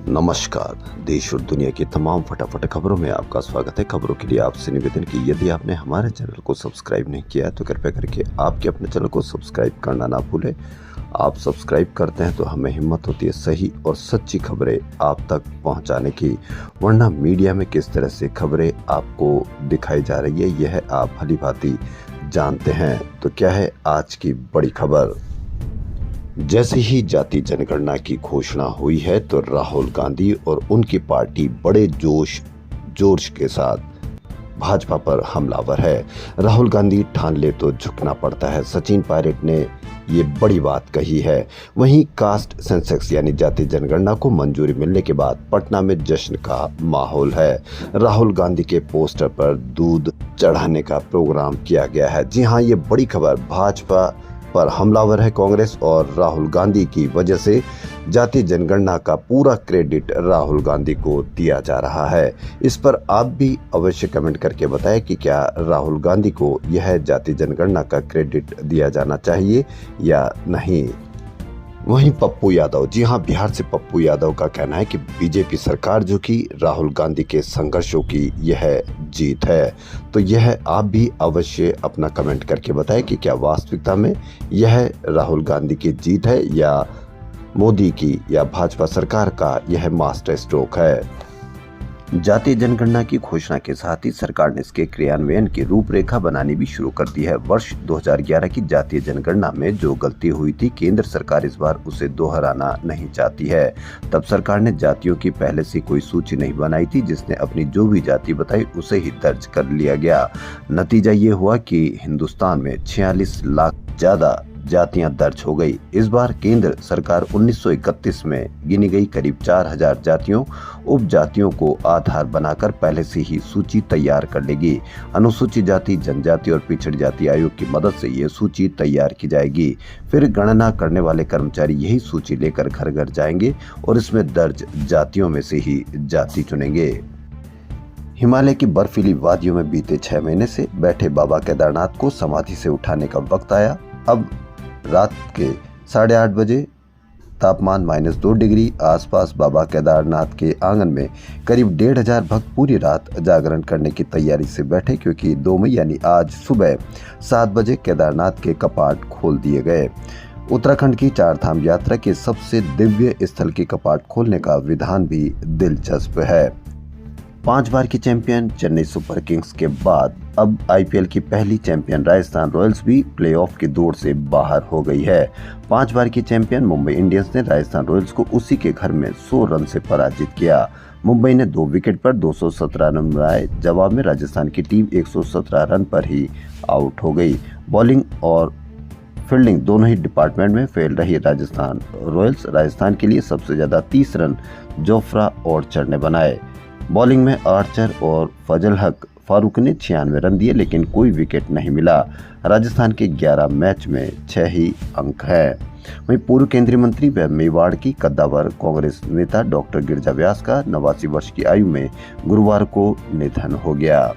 नमस्कार। देश और दुनिया की तमाम फटाफट खबरों में आपका स्वागत है। खबरों के लिए आपसे निवेदन कि यदि आपने हमारे चैनल को सब्सक्राइब नहीं किया है तो कृपया करके आपके अपने चैनल को सब्सक्राइब करना ना भूलें। आप सब्सक्राइब करते हैं तो हमें हिम्मत होती है सही और सच्ची खबरें आप तक पहुंचाने की, वरना मीडिया में किस तरह से खबरें आपको दिखाई जा रही है यह आप भली भांति जानते हैं। तो क्या है आज की बड़ी खबर। जैसे ही जाति जनगणना की घोषणा हुई है तो राहुल गांधी और उनकी पार्टी बड़े जोश के साथ भाजपा पर हमलावर है। राहुल गांधी ठान ले तो झुकना पड़ता है, सचिन पायलट ने ये बड़ी बात कही है। वहीं कास्ट सेंसस यानी जाति जनगणना को मंजूरी मिलने के बाद पटना में जश्न का माहौल है। राहुल गांधी के पोस्टर पर दूध चढ़ाने का प्रोग्राम किया गया है। जी हाँ, ये बड़ी खबर। भाजपा पर हमलावर है कांग्रेस और राहुल गांधी की वजह से जाति जनगणना का पूरा क्रेडिट राहुल गांधी को दिया जा रहा है। इस पर आप भी अवश्य कमेंट करके बताएं कि क्या राहुल गांधी को यह जाति जनगणना का क्रेडिट दिया जाना चाहिए या नहीं। वहीं पप्पू यादव, जी हां, बिहार से पप्पू यादव का कहना है कि बीजेपी सरकार जो कि राहुल गांधी के संघर्षों की यह जीत है। तो यह आप भी अवश्य अपना कमेंट करके बताएं कि क्या वास्तविकता में यह राहुल गांधी की जीत है या मोदी की या भाजपा सरकार का यह मास्टर स्ट्रोक है। जातीय जनगणना की घोषणा के साथ ही सरकार ने इसके क्रियान्वयन की रूपरेखा बनानी भी शुरू कर दी है। वर्ष 2011 की जातीय जनगणना में जो गलती हुई थी, केंद्र सरकार इस बार उसे दोहराना नहीं चाहती है। तब सरकार ने जातियों की पहले से कोई सूची नहीं बनाई थी, जिसने अपनी जो भी जाति बताई उसे ही दर्ज कर लिया गया। नतीजा ये हुआ कि हिंदुस्तान में 46 लाख ज्यादा जातियां दर्ज हो गई। इस बार केंद्र सरकार 1931 में गिनी गई करीब 4000 जातियों उप जातियों को आधार बनाकर पहले से ही सूची तैयार कर लेगी। अनुसूचित जाति, जनजाति और पिछड़ी जाति आयोग की मदद से ये सूची तैयार की जाएगी। फिर गणना करने वाले कर्मचारी यही सूची लेकर घर घर जाएंगे और इसमें दर्ज जातियों में से ही जाति चुनेंगे। हिमालय की बर्फीली वादियों में बीते 6 महीने से बैठे बाबा केदारनाथ को समाधि से उठाने का वक्त आया। अब रात के 8:30 बजे तापमान -2 डिग्री आसपास बाबा केदारनाथ के आंगन में करीब 1500 भक्त पूरी रात जागरण करने की तैयारी से बैठे, क्योंकि 2 मई यानी आज सुबह 7 बजे केदारनाथ के कपाट खोल दिए गए। उत्तराखंड की 4 धाम यात्रा के सबसे दिव्य स्थल के कपाट खोलने का विधान भी दिलचस्प है। 5 बार की चैंपियन चेन्नई सुपर किंग्स के बाद अब आईपीएल की पहली चैंपियन राजस्थान रॉयल्स भी प्लेऑफ की दौड़ से बाहर हो गई है। 5 बार की चैंपियन मुंबई इंडियंस ने राजस्थान रॉयल्स को उसी के घर में 100 रन से पराजित किया। मुंबई ने 2 विकेट पर 217 रन बनाए। जवाब में राजस्थान की टीम 117 रन पर ही आउट हो गई। बॉलिंग और फील्डिंग दोनों ही डिपार्टमेंट में फेल रही राजस्थान रॉयल्स। राजस्थान के लिए सबसे ज्यादा 30 रन जोफ्रा आर्चर ने बनाए। बॉलिंग में आर्चर और फजल हक फारूक ने 96 रन दिए, लेकिन कोई विकेट नहीं मिला। राजस्थान के 11 मैच में 6 ही अंक है। वहीं पूर्व केंद्रीय मंत्री व मेवाड़ की कद्दावर कांग्रेस नेता डॉक्टर गिरिजा व्यास का 89 वर्ष की आयु में गुरुवार को निधन हो गया।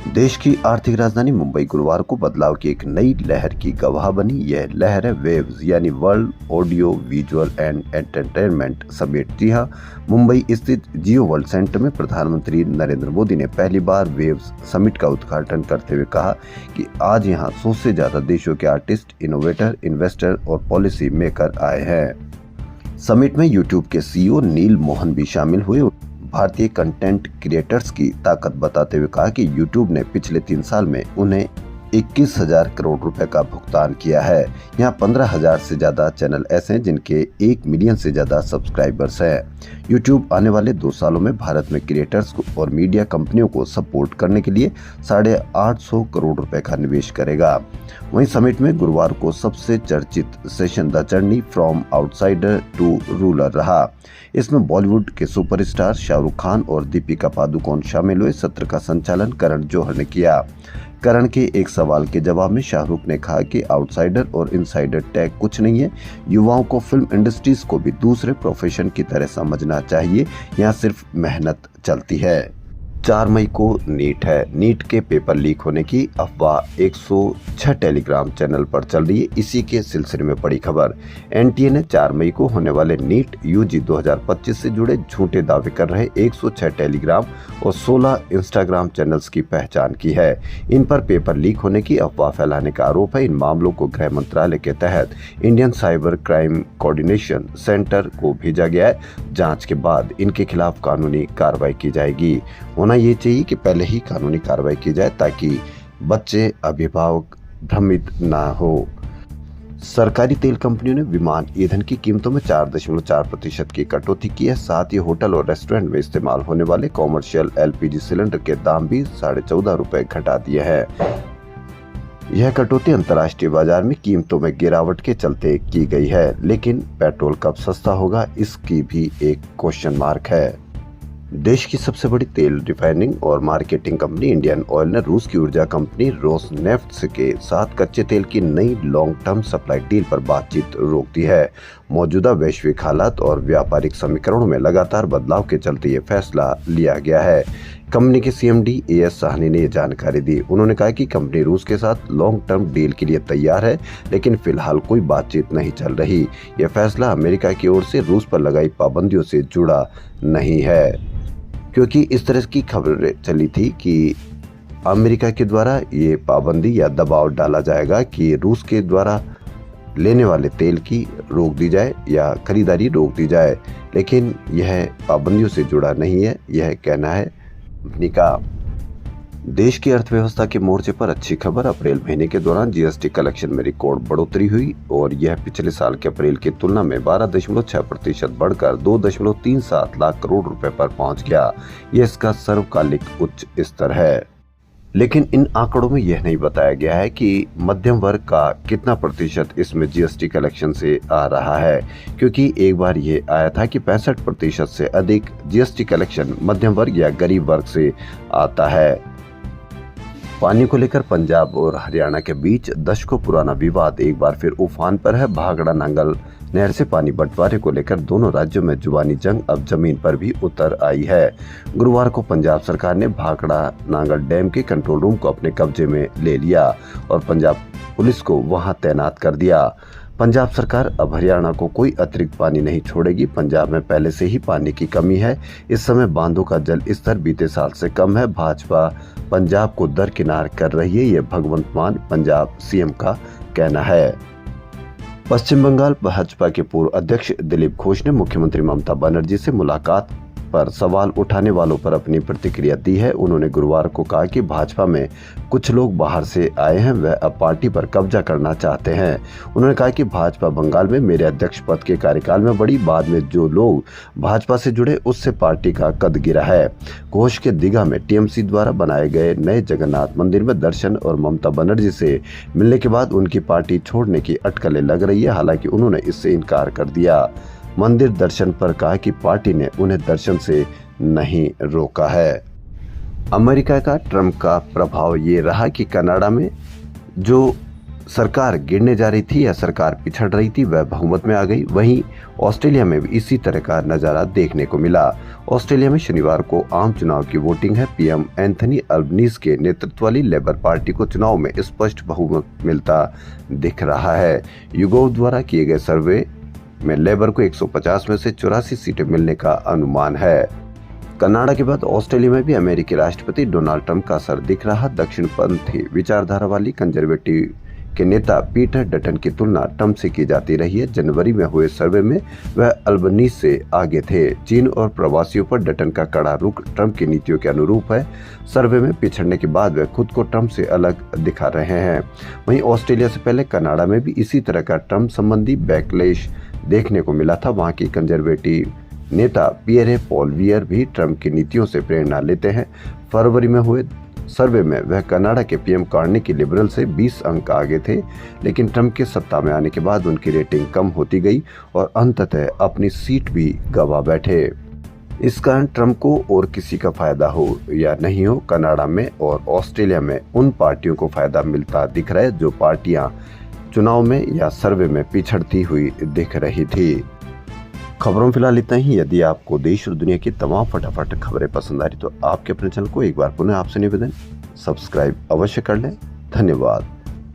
देश की आर्थिक राजधानी मुंबई गुरुवार को बदलाव की एक नई लहर की गवाह बनी। यह लहर है वेव्स यानी world audio visual and entertainment summit. जी हाँ, मुंबई स्थित जियो वर्ल्ड सेंटर में प्रधानमंत्री नरेंद्र मोदी ने पहली बार वेव्स समिट का उद्घाटन करते हुए कहा कि आज यहाँ 100 से ज्यादा देशों के आर्टिस्ट, इनोवेटर, इन्वेस्टर और पॉलिसी मेकर आए हैं। समिट में यूट्यूब के सीईओ नील मोहन भी शामिल हुए। भारतीय कंटेंट क्रिएटर्स की ताकत बताते हुए कहा कि YouTube ने पिछले 3 साल में उन्हें 21,000 करोड़ रुपए का भुगतान किया है। यहाँ 15,000 से ज्यादा चैनल ऐसे हैं जिनके 1 मिलियन से ज्यादा सब्सक्राइबर्स हैं। YouTube आने वाले 2 सालों में भारत में क्रिएटर्स को और मीडिया कंपनियों को सपोर्ट करने के लिए 850 करोड़ रुपए का निवेश करेगा। वहीं समिट में गुरुवार को सबसे चर्चित session the journey from outsider to ruler रहा। इसमें बॉलीवुड के सुपरस्टार शाहरुख खान और दीपिका पादुकोण शामिल हुए। सत्र का संचालन करण जौहर ने किया। करण के एक सवाल के जवाब में शाहरुख ने कहा कि आउटसाइडर और इनसाइडर टैग कुछ नहीं है। युवाओं को फिल्म इंडस्ट्रीज को भी दूसरे प्रोफेशन की तरह समझना चाहिए। यहाँ सिर्फ मेहनत चलती है। 4 मई को नीट है। नीट के पेपर लीक होने की अफवाह 106 टेलीग्राम चैनल पर चल रही है। इसी के सिलसिले में बड़ी खबर, एनटीए ने 4 मई को होने वाले नीट यूजी 2025 से जुड़े झूठे दावे कर रहे 106 टेलीग्राम और 16 इंस्टाग्राम चैनल्स की पहचान की है। इन पर पेपर लीक होने की अफवाह फैलाने का आरोप है। इन मामलों को गृह मंत्रालय के तहत Indian cyber crime coordination centre को भेजा गया है। जांच के बाद इनके खिलाफ कानूनी कार्रवाई की जाएगी। होना ये चाहिए कि पहले ही कानूनी कार्रवाई की जाए ताकि बच्चे, अभिभावक भ्रमित ना हो। सरकारी तेल कंपनियों ने विमान ईंधन की कीमतों में 4.4% की कटौती की है। साथ ही होटल और रेस्टोरेंट में इस्तेमाल होने वाले कॉमर्शियल एलपीजी सिलेंडर के दाम भी 14.5 रुपए घटा दिए हैं। यह कटौती अंतर्राष्ट्रीय बाजार में कीमतों में गिरावट के चलते की गई है, लेकिन पेट्रोल कब सस्ता होगा इसकी भी एक क्वेश्चन मार्क है। देश की सबसे बड़ी तेल रिफाइनिंग और मार्केटिंग कंपनी इंडियन ऑयल ने रूस की ऊर्जा कंपनी रोसनेफ्ट के साथ कच्चे तेल की नई लॉन्ग टर्म सप्लाई डील पर बातचीत रोक दी है। मौजूदा वैश्विक हालात और व्यापारिक समीकरणों में लगातार बदलाव के चलते ये फैसला लिया गया है। कंपनी के सीएमडी एएस साहनी ने ये जानकारी दी। उन्होंने कहा कि कंपनी रूस के साथ लॉन्ग टर्म डील के लिए तैयार है, लेकिन फिलहाल कोई बातचीत नहीं चल रही। यह फैसला अमेरिका की ओर से रूस पर लगाई पाबंदियों से जुड़ा नहीं है, क्योंकि इस तरह की खबरें चली थी कि अमेरिका के द्वारा ये पाबंदी या दबाव डाला जाएगा कि रूस के द्वारा लेने वाले तेल की रोक दी जाए या खरीदारी रोक दी जाए, लेकिन यह पाबंदियों से जुड़ा नहीं है। यह कहना है कंपनी का। देश की अर्थव्यवस्था के मोर्चे पर अच्छी खबर, अप्रैल महीने के दौरान जीएसटी कलेक्शन में रिकॉर्ड बढ़ोतरी हुई और यह पिछले साल के अप्रैल की तुलना में 12.6% बढ़कर 2.37 लाख करोड़ रुपए पर पहुंच गया। यह इसका सर्वकालिक उच्च स्तर है। लेकिन इन आंकड़ों में यह नहीं बताया गया है कि मध्यम वर्ग का कितना प्रतिशत इसमें जीएसटी कलेक्शन से आ रहा है, क्योंकि एक बार ये आया था कि 65% से अधिक जीएसटी कलेक्शन मध्यम वर्ग या गरीब वर्ग से आता है। पानी को लेकर पंजाब और हरियाणा के बीच दशकों पुराना विवाद एक बार फिर उफान पर है। भाखड़ा नांगल नहर से पानी बंटवारे को लेकर दोनों राज्यों में जुबानी जंग अब जमीन पर भी उतर आई है। गुरुवार को पंजाब सरकार ने भाखड़ा नांगल डैम के कंट्रोल रूम को अपने कब्जे में ले लिया और पंजाब पुलिस को वहां तैनात कर दिया। पंजाब सरकार अब हरियाणा को कोई अतिरिक्त पानी नहीं छोड़ेगी। पंजाब में पहले से ही पानी की कमी है। इस समय बांधों का जल स्तर बीते साल से कम है। भाजपा पंजाब को दरकिनार कर रही है, ये भगवंत मान पंजाब सीएम का कहना है। पश्चिम बंगाल भाजपा के पूर्व अध्यक्ष दिलीप घोष ने मुख्यमंत्री ममता बनर्जी से मुलाकात पर सवाल उठाने वालों पर अपनी प्रतिक्रिया दी है। उन्होंने गुरुवार को कहा कि भाजपा में कुछ लोग बाहर से आए हैं, वह अब पार्टी पर कब्जा करना चाहते हैं। उन्होंने कहा कि भाजपा बंगाल में मेरे अध्यक्ष पद के कार्यकाल में बढ़ी, बाद में जो लोग भाजपा से जुड़े उससे पार्टी का कद गिरा है। घोष के दीघा में टीएमसी द्वारा बनाए गए नए जगन्नाथ मंदिर में दर्शन और ममता बनर्जी से मिलने के बाद उनकी पार्टी छोड़ने की अटकलें लग रही है। हालांकि उन्होंने इससे इनकार कर दिया। मंदिर दर्शन पर कहा कि पार्टी ने उन्हें दर्शन से नहीं रोका है। अमेरिका का ट्रंप का प्रभाव ये रहा कि कनाडा में जो सरकार गिरने जा रही थी या सरकार पिछड़ रही थी वह बहुमत में आ गई। वहीं ऑस्ट्रेलिया में भी इसी तरह का नजारा देखने को मिला। ऑस्ट्रेलिया में शनिवार को आम चुनाव की वोटिंग है। पीएम एंथनी अल्बनीज के नेतृत्व वाली लेबर पार्टी को चुनाव में स्पष्ट बहुमत मिलता दिख रहा है। युगोव द्वारा किए गए सर्वे में लेबर को 150 में से 84 सीटें मिलने का अनुमान है। कनाडा के बाद ऑस्ट्रेलिया में भी अमेरिकी राष्ट्रपति डोनाल्ड ट्रंप का असर दिख रहा। दक्षिणपंथी विचारधारा वाली कंजर्वेटिव के नेता पीटर डटन की तुलना ट्रंप से की जाती रही है। जनवरी में हुए सर्वे में वह अल्बनीज से आगे थे। चीन और प्रवासियों पर डटन का कड़ा रुख ट्रंप की नीतियों के अनुरूप है। सर्वे में पिछड़ने के बाद वह खुद को ट्रंप से अलग दिखा रहे हैं। वहीं ऑस्ट्रेलिया से पहले कनाडा में भी इसी तरह का ट्रंप संबंधी बैकलैश देखने को मिला था। वहां की कंजर्वेटिव नेता पियरे पॉलिवियर भी ट्रंप की नीतियों से प्रेरणा लेते हैं। फरवरी में हुए सर्वे में वह कनाडा के पीएम कार्नी की लिबरल से 20 अंक आगे थे, लेकिन ट्रंप के सत्ता में आने के बाद उनकी रेटिंग कम होती गई और अंततः अपनी सीट भी गंवा बैठे। इस कारण ट्रंप को और किसी का फायदा हो या नहीं हो, कनाडा में और ऑस्ट्रेलिया में उन पार्टियों को फायदा मिलता दिख रहा है जो पार्टियां चुनाव में या सर्वे में पिछड़ती हुई दिख रही थी। खबरों में फिलहाल इतना ही। यदि आपको देश और दुनिया की तमाम फटाफट खबरें पसंद आ रही तो आपके अपने चैनल को एक बार पुनः आपसे निवेदन, सब्सक्राइब अवश्य कर लें। धन्यवाद।